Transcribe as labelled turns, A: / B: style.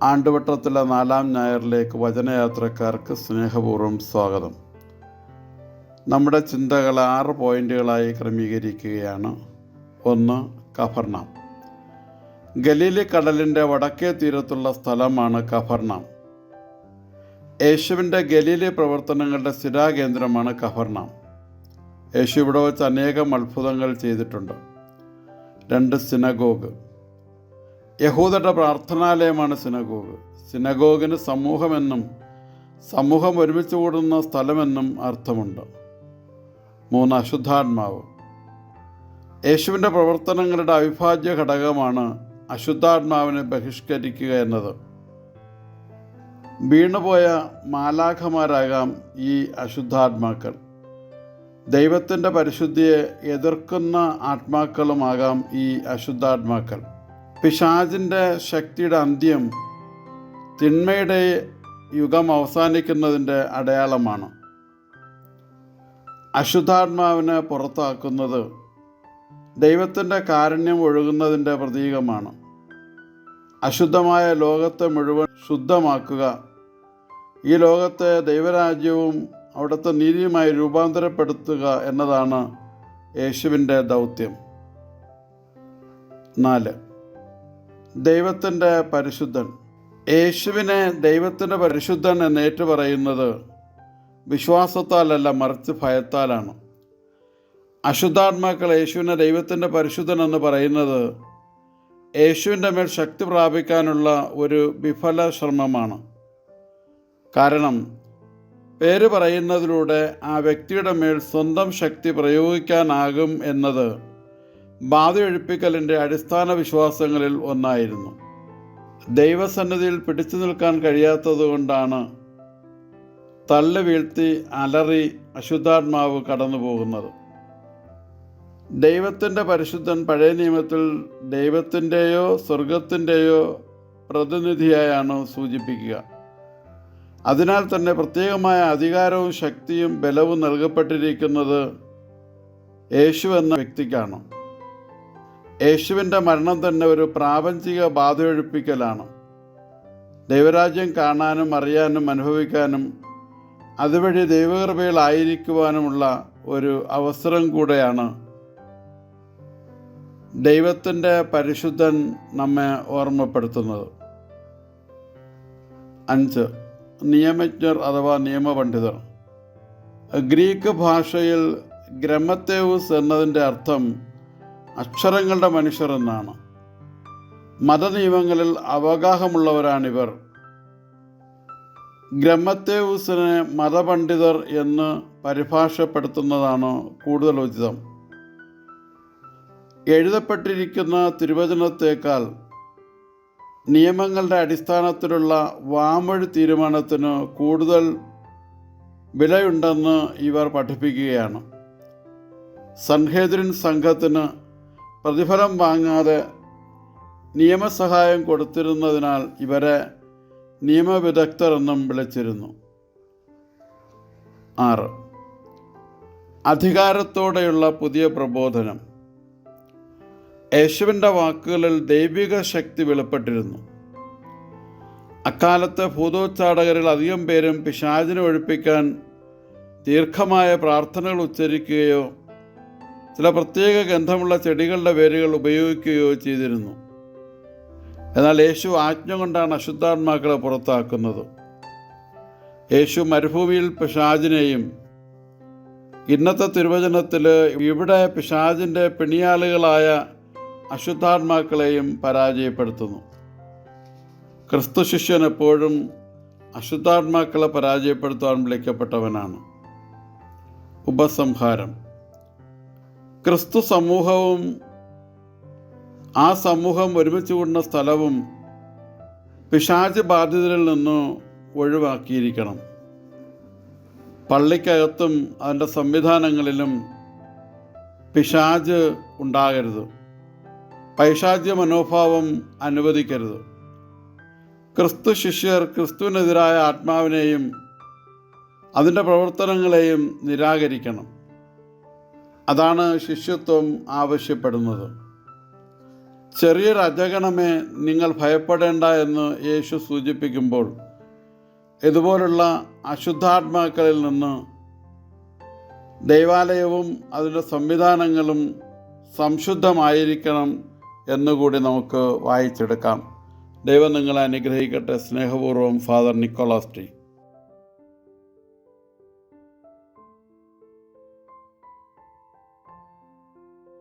A: ആണ്ടുവട്ടത്തിലെ 4-ാം ഞായറിലേക്ക് വചനയാത്രക്കാർക്ക് സ്നേഹപൂർവ്വം സ്വാഗതം. നമ്മുടെ ചിന്തകൾ 6 പോയിന്റുകളായി ക്രമീകരിക്കുകയാണ്. 1. കഫർനാം. ഗലീലി കടലിൻ്റെ വടക്കേ തീരത്തുള്ള സ്ഥലമാണ് കഫർനാം. യേശുവിൻ്റെ ഗലീലി പ്രവർത്തനങ്ങളുടെ സ്ഥിരാകേന്ദ്രമാണ് കഫർനാം. യേശു ഇവിടെ വച്ച് അനേകം അത്ഭുതങ്ങൾ ചെയ്തിട്ടുണ്ട്. 2. സിനഗോഗ്. യഹൂദരുടെ പ്രാർത്ഥനാലയമാണ് സിനഗോഗ്. സിനഗോഗിന് സമൂഹമെന്നും സമൂഹം ഒരുമിച്ച് കൂടുന്ന സ്ഥലമെന്നും അർത്ഥമുണ്ട്. 3. അശുദ്ധാത്മാവ്. യേശുവിൻ്റെ പ്രവർത്തനങ്ങളുടെ അവിഭാജ്യ ഘടകമാണ് അശുദ്ധാത്മാവിനെ ബഹിഷ്കരിക്കുക എന്നത്. വീണുപോയ മാലാഖമാരാകാം ഈ അശുദ്ധാത്മാക്കൾ. ദൈവത്തിൻ്റെ പരിശുദ്ധിയെ എതിർക്കുന്ന ആത്മാക്കളുമാകാം ഈ അശുദ്ധാത്മാക്കൾ. പിശാചിൻ്റെ ശക്തിയുടെ അന്ത്യം തിന്മയുടെ യുഗം അവസാനിക്കുന്നതിൻ്റെ അടയാളമാണ്. അശുദ്ധാത്മാവിനെ പുറത്താക്കുന്നത് ദൈവത്തിൻ്റെ കാരുണ്യം ഒഴുകുന്നതിൻ്റെ പ്രതീകമാണ്. അശുദ്ധമായ ലോകത്തെ മുഴുവൻ ശുദ്ധമാക്കുക, ഈ ലോകത്തെ ദൈവരാജ്യവും അവിടുത്തെ നീതിയുമായി രൂപാന്തരപ്പെടുത്തുക എന്നതാണ് യേശുവിൻ്റെ ദൗത്യം. 4. ദൈവത്തിൻ്റെ പരിശുദ്ധൻ. യേശുവിനെ ദൈവത്തിൻ്റെ പരിശുദ്ധൻ എന്ന് ഏറ്റുപറയുന്നത് വിശ്വാസത്താലല്ല, മറിച്ച് ഭയത്താലാണ്. അശുദ്ധാത്മാക്കൾ യേശുവിനെ ദൈവത്തിൻ്റെ പരിശുദ്ധൻ എന്ന് പറയുന്നത് യേശുവിൻ്റെ മേൽ ശക്തി പ്രാപിക്കാനുള്ള ഒരു വിഫല ശ്രമമാണ്. കാരണം പേര് പറയുന്നതിലൂടെ ആ വ്യക്തിയുടെ മേൽ സ്വന്തം ശക്തി പ്രയോഗിക്കാനാകും എന്നത് ബാധയൊഴിപ്പിക്കലിൻ്റെ അടിസ്ഥാന വിശ്വാസങ്ങളിൽ ഒന്നായിരുന്നു. ദൈവസന്നിധിയിൽ പിടിച്ചു നിൽക്കാൻ കഴിയാത്തതുകൊണ്ടാണ് തള്ളി വീഴ്ത്തി അലറി അശുദ്ധാത്മാവ് കടന്നു പോകുന്നത്. ദൈവത്തിൻ്റെ പരിശുദ്ധൻ പഴയ നിയമത്തിൽ ദൈവത്തിൻ്റെയോ സ്വർഗത്തിൻ്റെയോ പ്രതിനിധിയായാണ് സൂചിപ്പിക്കുക. അതിനാൽ തന്നെ പ്രത്യേകമായ അധികാരവും ശക്തിയും ബലവും നൽകപ്പെട്ടിരിക്കുന്നത് യേശു എന്ന വ്യക്തിക്കാണ്. യേശുവിൻ്റെ മരണം തന്നെ ഒരു പ്രാപഞ്ചിക ബാധയൊഴിപ്പിക്കലാണ്. ദൈവരാജ്യം കാണാനും അറിയാനും അനുഭവിക്കാനും അതുവഴി ദൈവകൃപയിലായിരിക്കുവാനുമുള്ള ഒരു അവസരം കൂടെയാണ് ദൈവത്തിൻ്റെ പരിശുദ്ധൻ നമ്മെ ഓർമ്മപ്പെടുത്തുന്നത്. 5. നിയമജ്ഞർ അഥവാ നിയമപണ്ഡിതർ. ഗ്രീക്ക് ഭാഷയിൽ ഗ്രമത്തേവുസ് എന്നതിൻ്റെ അർത്ഥം അക്ഷരങ്ങളുടെ മനുഷ്യർ എന്നാണ്. മതനിയമങ്ങളിൽ അവഗാഹമുള്ളവരാണിവർ. ഗ്രമത്തേവുസിനെ മതപണ്ഡിതർ എന്ന് പരിഭാഷപ്പെടുത്തുന്നതാണ് കൂടുതൽ ഉചിതം. എഴുതപ്പെട്ടിരിക്കുന്ന തിരുവചനത്തേക്കാൾ നിയമങ്ങളുടെ അടിസ്ഥാനത്തിലുള്ള വാമൊഴി തീരുമാനത്തിന് കൂടുതൽ വിലയുണ്ടെന്ന് ഇവർ പഠിപ്പിക്കുകയാണ്. സൻഹേദ്രിൻ സംഘത്തിന് പ്രതിഫലം വാങ്ങാതെ നിയമസഹായം കൊടുത്തിരുന്നതിനാൽ ഇവരെ നിയമവിദഗ്ധർ എന്നും വിളിച്ചിരുന്നു. 6. അധികാരത്തോടെയുള്ള പുതിയ പ്രബോധനം. യേശുവിൻ്റെ വാക്കുകളിൽ ദൈവിക ശക്തി വെളിപ്പെട്ടിരുന്നു. അക്കാലത്തെ ഭൂതോച്ചാടകരിൽ അധികം പേരും പിശാചിനെ ഒഴിപ്പിക്കാൻ ദീർഘമായ പ്രാർത്ഥനകൾ ഉച്ചരിക്കുകയോ ചില പ്രത്യേക ഗന്ധമുള്ള ചെടികളുടെ വേരുകൾ ഉപയോഗിക്കുകയോ ചെയ്തിരുന്നു. എന്നാൽ യേശു ആജ്ഞ കൊണ്ടാണ് അശുദ്ധാത്മാക്കളെ പുറത്താക്കുന്നത്. യേശു മരുഭൂമിയിൽ പിശാചിനെയും ഇന്നത്തെ തിരുവചനത്തിൽ ഇവിടെ പിശാചിൻ്റെ പിണിയാളുകളായ അശുദ്ധാത്മാക്കളെയും പരാജയപ്പെടുത്തുന്നു. ക്രിസ്തു ശിഷ്യൻ എപ്പോഴും അശുദ്ധാത്മാക്കളെ പരാജയപ്പെടുത്താൻ വിളിക്കപ്പെട്ടവനാണ്. ഉപസംഹാരം. ക്രിസ്തു സമൂഹവും ആ സമൂഹം ഒരുമിച്ച് കൂടുന്ന സ്ഥലവും പിശാച് ബാധിതരിൽ നിന്ന് ഒഴിവാക്കിയിരിക്കണം. പള്ളിക്കകത്തും അതിൻ്റെ സംവിധാനങ്ങളിലും പിശാച് ഉണ്ടാകരുത്. പൈശാചിക മനോഭാവം അനുവദിക്കരുത്. ക്രിസ്തു ശിഷ്യർ ക്രിസ്തുവിനെതിരായ ആത്മാവിനെയും അതിൻ്റെ പ്രവർത്തനങ്ങളെയും നിരാകരിക്കണം. അതാണ് ശിഷ്യത്വം ആവശ്യപ്പെടുന്നത്. ചെറിയൊരു അജഗണമേ നിങ്ങൾ ഭയപ്പെടേണ്ട എന്ന് യേശു സൂചിപ്പിക്കുമ്പോൾ ഇതുപോലുള്ള അശുദ്ധാത്മാക്കളിൽ നിന്ന് ദൈവാലയവും അതിൻ്റെ സംവിധാനങ്ങളും സംശുദ്ധമായിരിക്കണം എന്നുകൂടി നമുക്ക് വായിച്ചെടുക്കാം. ദൈവം നിങ്ങളെ അനുഗ്രഹിക്കട്ടെ. സ്നേഹപൂർവ്വം ഫാദർ നിക്കോളാസ് ടി.